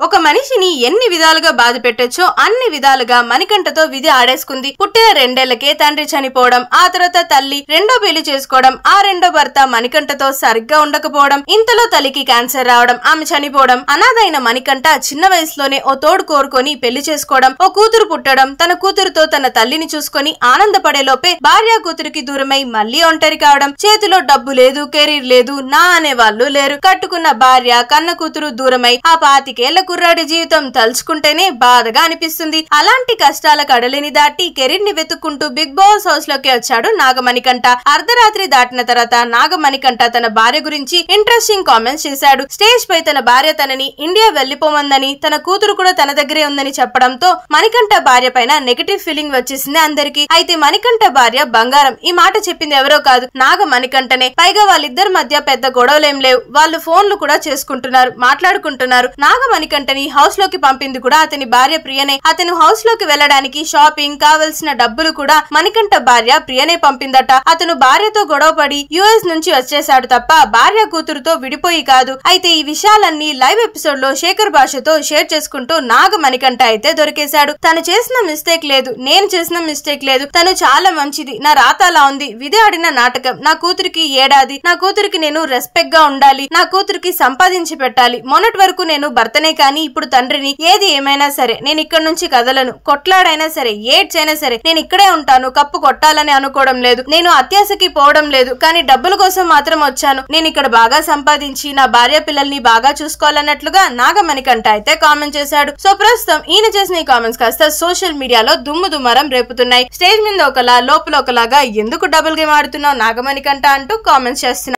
ఒక మనిషిని ఎన్ని విధాలుగా బాధ పెట్టొచ్చో అన్ని విధాలుగా మణికంఠతో విధి ఆడేసుకుంది. పుట్టిన 2 ఏళ్లకే తండ్రి చనిపోవడం, ఆ తర్వాత తల్లి రెండో పెళ్లి చేసుకోవడం, ఆ రెండో భర్త మణికంఠతో సరిగ్గా ఉండకపోవడం, ఇంతలో తల్లికి క్యాన్సర్ రావడం, ఆమె చనిపోవడం, అనాథైన మణికంఠ చిన్న వయసులోనే ఓ తోడు కోరుకొని పెళ్లి చేసుకోవడం, ఓ కూతురు పుట్టడం, తన కూతురుతో తన తల్లిని చూసుకొని ఆనందపడే లోపే భార్య కూతురికి దూరమై మళ్లీ ఒంటరి కావడం, చేతిలో డబ్బు లేదు, కెరీర్ లేదు, నా అనే వాళ్ళు లేరు, కట్టుకున్న భార్య కన్న కూతురు దూరమై ఆ 25 ఏళ్ల కుర్రాడి జీవితం తలుచుకుంటేనే బాధగా అనిపిస్తుంది. అలాంటి కష్టాల కడలిని దాటి కెరీర్ ని వెతుక్కుంటూ బిగ్ బాస్ హౌస్ లోకి వచ్చాడు నాగమణికంఠ. అర్ధరాత్రి దాటిన తర్వాత నాగమణికంఠ తన భార్య గురించి ఇంట్రెస్టింగ్ కామెంట్స్ చేశాడు. స్టేజ్ పై తన భార్య తనని ఇండియా వెళ్లిపోమందని, తన కూతురు కూడా తన దగ్గరే ఉందని చెప్పడంతో మణికంఠ భార్య పైన నెగటివ్ ఫీలింగ్ వచ్చేసింది అందరికి. అయితే మణికంఠ భార్య బంగారం ఈ మాట చెప్పింది ఎవరో కాదు, నాగమణికంఠనే. పైగా వాళ్ళిద్దరి మధ్య పెద్ద గొడవలేం లేవు, వాళ్ళు ఫోన్లు కూడా చేసుకుంటున్నారు, మాట్లాడుకుంటున్నారు. నాగమణికంఠని హౌస్ లోకి పంపింది కూడా అతని భార్య ప్రియనే. అతను హౌస్ లోకి వెళ్లడానికి షాపింగ్ కావలసిన డబ్బులు కూడా మణికంఠ భార్య ప్రియనే పంపిందట. అతను భార్యతో గొడవపడి యుఎస్ నుంచి వచ్చేశాడు తప్ప భార్య కూతురుతో విడిపోయి కాదు. అయితే ఈ విషయాలన్నీ లైవ్ ఎపిసోడ్ లో శేఖర్ భాషతో షేర్ చేసుకుంటూ నాగమణికంఠ అయితే దొరికేశాడు. తను చేసిన మిస్టేక్ లేదు, నేను చేసిన మిస్టేక్ లేదు, తను చాలా మంచిది, నా రాత అలా ఉంది, విధి ఆడిన నాటకం, నా కూతురికి ఏడాది, నా కూతురికి నేను రెస్పెక్ట్ గా ఉండాలి, నా కూతురికి సంపాదించి పెట్టాలి, మొన్నటి వరకు నేను భర్తనే కానీ ఇప్పుడు తండ్రిని. ఏది ఏమైనా సరే నేను ఇక్కడ నుంచి కదలను, కొట్లాడైనా సరే ఏడ్చైనా సరే నేను ఇక్కడే ఉంటాను, కప్పు కొట్టాలని అనుకోవడం లేదు, నేను అత్యాశకి పోవడం లేదు, కానీ డబ్బుల కోసం మాత్రం వచ్చాను, నేను ఇక్కడ బాగా సంపాదించి నా భార్య పిల్లల్ని బాగా చూసుకోవాలన్నట్లుగా నాగమణికంఠ అయితే కామెంట్ చేశాడు. సో ప్రస్తుతం ఈయన చేసిన ఈ కామెంట్స్ కాస్త సోషల్ మీడియాలో దుమ్ముదుమారం రేపుతున్నాయి. స్టేజ్ మీద ఒకలా లోపల ఒకలాగా ఎందుకు డబుల్ గేమ్ ఆడుతున్నావు నాగమణికంఠ అంటూ కామెంట్స్ చేస్తున్నారు.